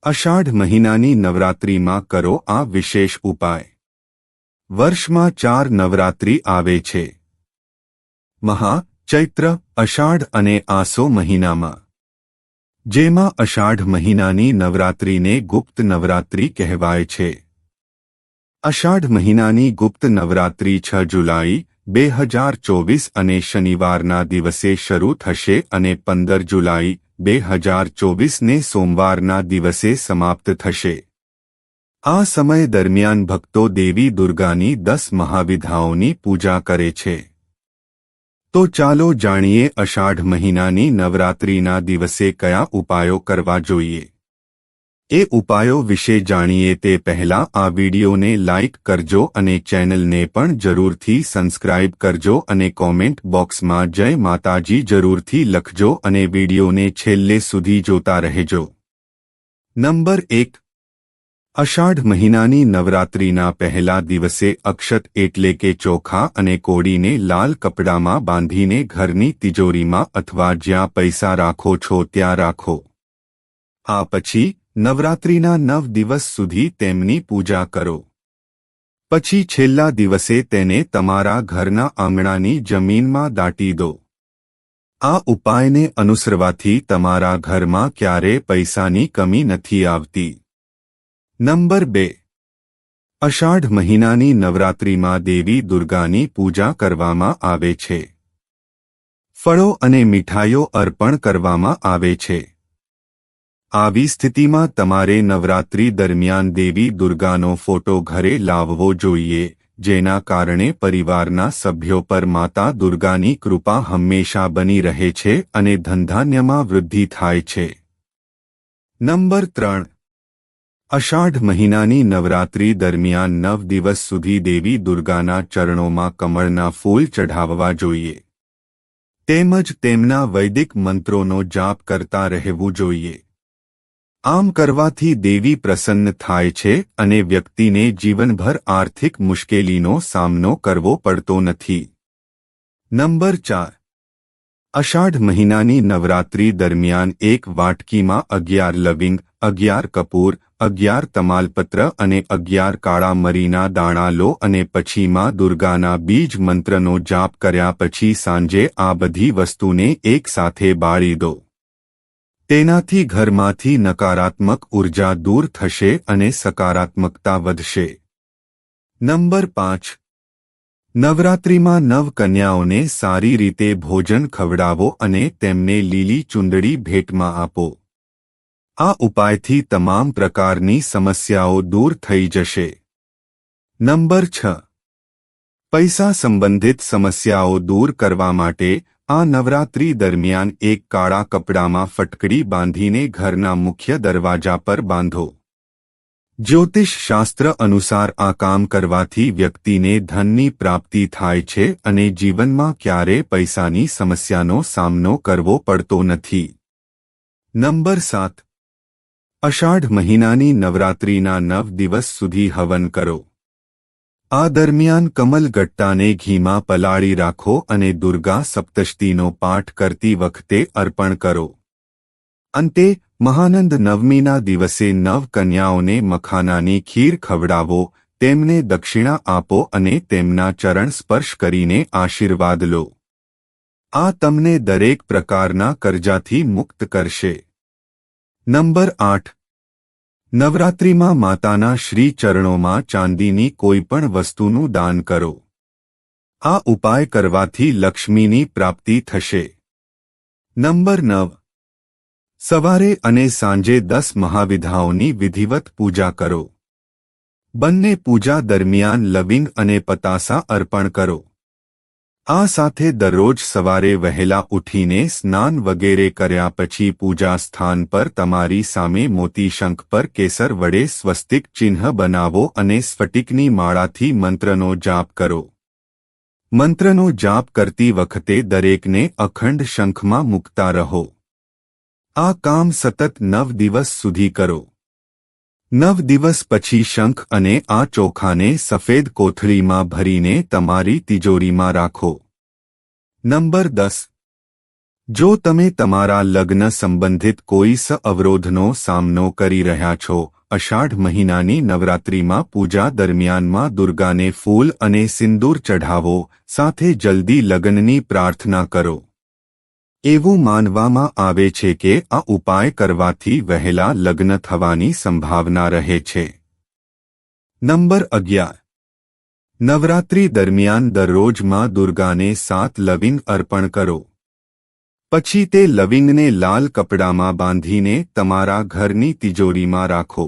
અષાઢ મહિનાની નવરાત્રિમાં કરો આ વિશેષ ઉપાય। વર્ષમાં 4 નવરાત્રિ આવે છે, મહા, ચૈત્ર, અષાઢ અને આસો મહિનામાં, જેમાં અષાઢ મહિનાની નવરાત્રિને ગુપ્ત નવરાત્રિ કહેવાય છે। અષાઢ મહિનાની ગુપ્ત નવરાત્રિ 6 જુલાઈ 2024 અને શનિવારના દિવસે શરૂ થશે અને 15 જુલાઈ 2024ને સોમવારના દિવસે સમાપ્ત થશે। આ સમય દરમિયાન ભક્તો દેવી દુર્ગાની 10 મહાવિદ્યાઓની પૂજા કરે છે। તો ચાલો જાણીએ અષાઢ મહિનાની નવરાત્રિના દિવસે કયા ઉપાયો કરવા જોઈએ। એ ઉપાયો વિશે જાણીએ તે પહેલા આ વિડિયોને લાઇક કરજો અને ચેનલને પણ જરૂરથી સબસ્ક્રાઇબ કરજો અને કોમેન્ટ બોક્સમાં જય માતાજી જરૂરથી લખજો અને વિડિયોને છેલ્લે સુધી જોતા રહેજો। નંબર 1, અષાઢ મહિનાની નવરાત્રિના પહેલા દિવસે અક્ષત એટલે કે ચોખા અને કોડીને લાલ કપડામાં બાંધીને ઘરની તિજોરીમાં અથવા જ્યાં પૈસા રાખો છો ત્યાં રાખો। આ પછી નવરાત્રિના 9 દિવસ સુધી તેમની પૂજા કરો। પછી છેલ્લા દિવસે તેને તમારા ઘરના આંગણાની જમીનમાં દાટી દો। આ ઉપાયને અનુસરવાથી તમારા ઘરમાં ક્યારેય પૈસાની કમી નથી આવતી। નંબર 2, અષાઢ મહિનાની નવરાત્રિમાં દેવી દુર્ગાની પૂજા કરવામાં આવે છે। ફળો અને મીઠાઈઓ અર્પણ કરવામાં આવે છે। આવી સ્થિતિમાં તમારે નવરાત્રિ દરમિયાન દેવી દુર્ગાનો ફોટો ઘરે લાવવો જોઈએ, જેના કારણે પરિવારના સભ્યો પર માતા દુર્ગાની કૃપા હંમેશા બની રહે છે અને ધનધાન્યમાં વૃદ્ધિ થાય છે। નંબર 3, અષાઢ મહિનાની નવરાત્રિ દરમિયાન 9 દિવસ સુધી દેવી દુર્ગાના ચરણોમાં કમળના ફૂલ ચઢાવવા જોઈએ, તેમજ તેમના વૈદિક મંત્રોનો જાપ કરતા રહેવું જોઈએ। આમ કરવાથી દેવી પ્રસન્ન થાય છે અને વ્યક્તિને જીવનભર આર્થિક મુશ્કેલીનો સામનો કરવો પડતો નથી। નંબર 4, અષાઢ મહિનાની નવરાત્રિ દરમિયાન એક વાટકીમાં 11 લવિંગ, 11 કપૂર, 11 તમાલપત્ર અને 11 કાળા મરીના દાણા લો અને પછી માં દુર્ગાના બીજ મંત્રનો જાપ કર્યા પછી સાંજે આ બધી વસ્તુને એકસાથે બાળી દો। તેનાથી ઘરમાંથી નકારાત્મક ઉર્જા દૂર થશે અને સકારાત્મકતા વધશે। નંબર 5, નવરાત્રિમાં 9 કન્યાઓને સારી રીતે ભોજન ખવડાવો અને તેમને લીલી ચૂંદડી ભેટમાં આપો। આ ઉપાયથી તમામ પ્રકારની સમસ્યાઓ દૂર થઈ જશે। નંબર 6, પૈસા સંબંધિત સમસ્યાઓ દૂર કરવા માટે આ નવરાત્રિ દરમિયાન એક કાળા કપડામાં ફટકડી બાંધીને ઘરના મુખ્ય દરવાજા પર બાંધો। જ્યોતિષ શાસ્ત્ર અનુસાર આ કામ કરવાથી વ્યક્તિને ધનની પ્રાપ્તિ થાય છે અને જીવનમાં ક્યારેય પૈસાની સમસ્યાનો સામનો કરવો પડતો નથી। નંબર 7, અષાઢ મહિનાની નવરાત્રિના 9 દિવસ સુધી હવન કરો। આ દરમિયાન કમલગટ્ટાને ઘીમાં પલાળી રાખો અને દુર્ગા સપ્તશતીનો પાઠ કરતી વખતે અર્પણ કરો। અંતે મહાનંદ નવમીના દિવસે 9 કન્યાઓને મખાનાની ખીર ખવડાવો, તેમને દક્ષિણા આપો અને તેમના ચરણ સ્પર્શ કરીને આશીર્વાદ લો। આ તમને દરેક પ્રકારના કરજાથી મુક્ત કરશે। નંબર 8, નવરાત્રિમાં માતાના શ્રી ચરણોમાં ચાંદીની કોઈ પણ વસ્તુનું દાન કરો। આ ઉપાય કરવાથી લક્ષ્મીની પ્રાપ્તિ થશે। નંબર 9, સવારે અને સાંજે 10 મહાવિદ્યાઓની વિધિવત પૂજા કરો। બંને પૂજા દરમિયાન લવિંગ અને પતાસા અર્પણ કરો। આ સાથે દરરોજ સવારે વહેલા ઉઠીને સ્નાન વગેરે કર્યા પછી પૂજા સ્થાન પર તમારી સામે મોતી શંખ પર કેસર વડે સ્વસ્તિક ચિહ્ન બનાવો અને સ્ફટિકની માળાથી મંત્રનો જાપ કરો। મંત્રનો જાપ કરતી વખતે દરેકને અખંડ શંખમાં મૂકતા રહો। આ કામ સતત 9 દિવસ સુધી કરો। 9 દિવસ પછી શંખ અને આ ચોખાને સફેદ કોથળીમાં ભરીને તમારી તિજોરીમાં રાખો। નંબર 10, જો તમે તમારા લગ્ન સંબંધિત કોઈ અવરોધનો સામનો કરી રહ્યા છો, અષાઢ મહિનાની નવરાત્રિમાં પૂજા દરમિયાનમાં દુર્ગાને ફૂલ અને સિંદૂર ચઢાવો, સાથે જલ્દી લગ્નની પ્રાર્થના કરો. એવું માનવામાં આવે છે કે આ ઉપાય કરવાથી વહેલા લગ્ન થવાની સંભાવના રહે છે. નંબર 11. નવરાત્રિ દરમિયાન દરરોજ માં દુર્ગાને 7 લવિંગ અર્પણ કરો. પછી તે લવિંગને લાલ કપડામાં બાંધીને તમારા ઘરની તિજોરીમાં રાખો.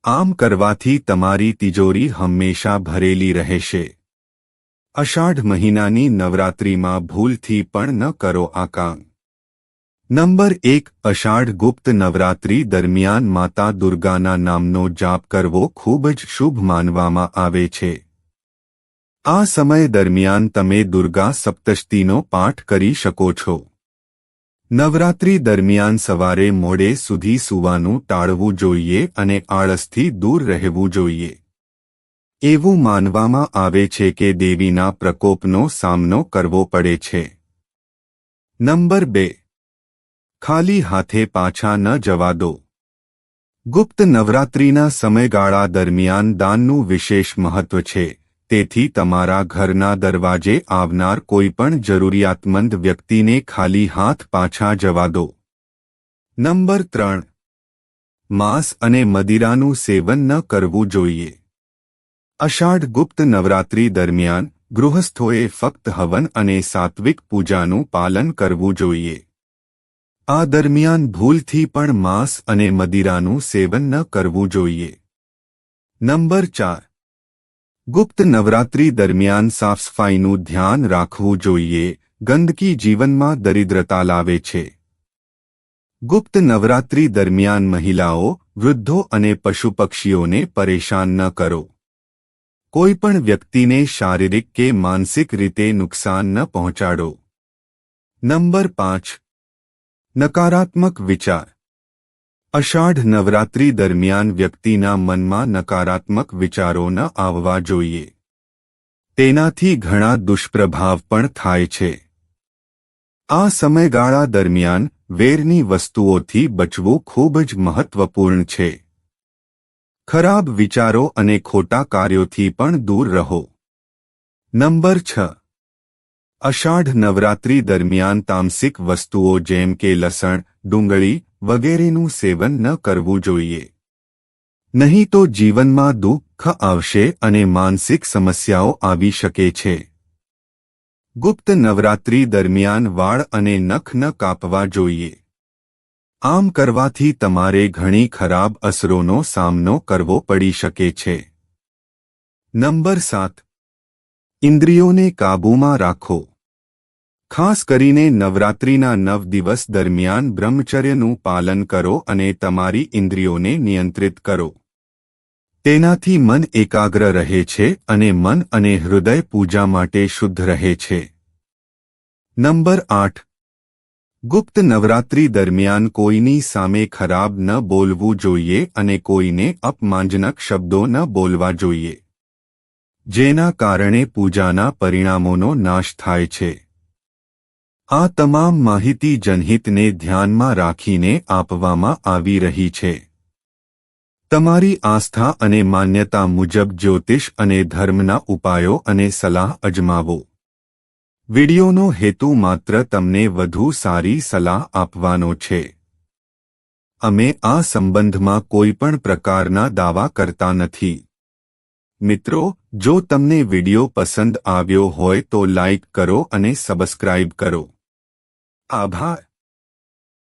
આમ કરવાથી તમારી તિજોરી હંમેશા ભરેલી રહેશે. અષાઢ મહિનાની નવરાત્રિમાં ભૂલથી પણ ન કરો આ કામ. નંબર 1. અષાઢ ગુપ્ત નવરાત્રિ દરમિયાન માતા દુર્ગાના નામનો જાપ કરવો ખૂબ જ શુભ માનવામાં આવે છે. આ સમય દરમિયાન તમે દુર્ગા સપ્તશતીનો પાઠ કરી શકો છો. નવરાત્રિ દરમિયાન સવારે મોડે સુધી સૂવાનું ટાળવું જોઈએ અને આળસથી દૂર રહેવું જોઈએ. એવું માનવામાં આવે છે કે દેવીના પ્રકોપનો સામનો કરવો પડે છે. નંબર 2. ખાલી હાથે પાછા ન જવા દો. ગુપ્ત નવરાત્રિના સમયગાળા દરમિયાન દાનનું વિશેષ મહત્વ છે. તેથી તમારા ઘરના દરવાજે આવનાર કોઈપણ જરૂરિયાતમંદ વ્યક્તિને ખાલી હાથ પાછા જવા દો. નંબર 3. માંસ અને મદિરાનું સેવન ન કરવું જોઈએ. અષાઢ ગુપ્ત નવરાત્રિ દરમિયાન ગૃહસ્થોએ ફક્ત હવન અને સાત્વિક પૂજાનું પાલન કરવું જોઈએ. આ દરમિયાન ભૂલથી પણ માંસ અને મદિરાનું સેવન ન કરવું જોઈએ. નંબર 4. ગુપ્ત નવરાત્રિ દરમિયાન સાફસફાઈનું ધ્યાન રાખવું જોઈએ. ગંદકી જીવનમાં દરિદ્રતા લાવે છે. ગુપ્ત નવરાત્રિ દરમિયાન મહિલાઓ, વૃદ્ધો અને પશુપક્ષીઓને પરેશાન ન કરો. કોઈપણ વ્યક્તિને શારીરિક કે માનસિક રીતે નુકસાન ન પહોંચાડો. નંબર 5. નકારાત્મક વિચાર. અષાઢ નવરાત્રિ દરમિયાન વ્યક્તિના મનમાં નકારાત્મક વિચારો ન આવવા જોઈએ. તેનાથી ઘણા દુષ્પ્રભાવ પણ થાય છે. આ સમયગાળા દરમિયાન વેરની વસ્તુઓથી બચવું ખૂબ જ મહત્વપૂર્ણ છે. ખરાબ વિચારો અને ખોટા કાર્યોથી પણ દૂર રહો. નંબર 6. અષાઢ નવરાત્રિ દરમિયાન તામસિક વસ્તુઓ જેમ કે લસણ, ડુંગળી વગેરેનું સેવન ન કરવું જોઈએ. નહીં તો જીવનમાં દુઃખ આવશે અને માનસિક સમસ્યાઓ આવી શકે છે. ગુપ્ત નવરાત્રિ દરમિયાન વાળ અને નખ ન કાપવા જોઈએ. આમ કરવાથી તમારે ઘણી ખરાબ અસરોનો સામનો કરવો પડી શકે છે. નંબર 7. ઇન્દ્રિયોને કાબૂમાં રાખો. ખાસ કરીને નવરાત્રિના 9 દિવસ દરમિયાન બ્રહ્મચર્યનું પાલન કરો અને તમારી ઇન્દ્રિયોને નિયંત્રિત કરો. તેનાથી મન એકાગ્ર રહે છે અને મન અને હૃદય પૂજા માટે શુદ્ધ રહે છે. નંબર 8. ગુપ્ત નવરાત્રિ દરમિયાન કોઈની સામે ખરાબ ન બોલવું જોઈએ અને કોઈને અપમાનજનક શબ્દો ન બોલવા જોઈએ. જેના કારણે પૂજાના પરિણામોનો નાશ થાય છે. આ તમામ માહિતી જનહિતને ધ્યાનમાં રાખીને આપવામાં આવી રહી છે. તમારી આસ્થા અને માન્યતા મુજબ જ્યોતિષ અને ધર્મના ઉપાયો અને સલાહ અજમાવો. વિડિયોનો હેતુ માત્ર તમને વધુ સારી સલાહ આપવાનો છે. અમે આ સંબંધમાં કોઈપણ પ્રકારના દાવા કરતા નથી. મિત્રો, જો તમને વિડિયો પસંદ આવ્યો હોય તો લાઇક કરો અને સબસ્ક્રાઇબ કરો. આભાર.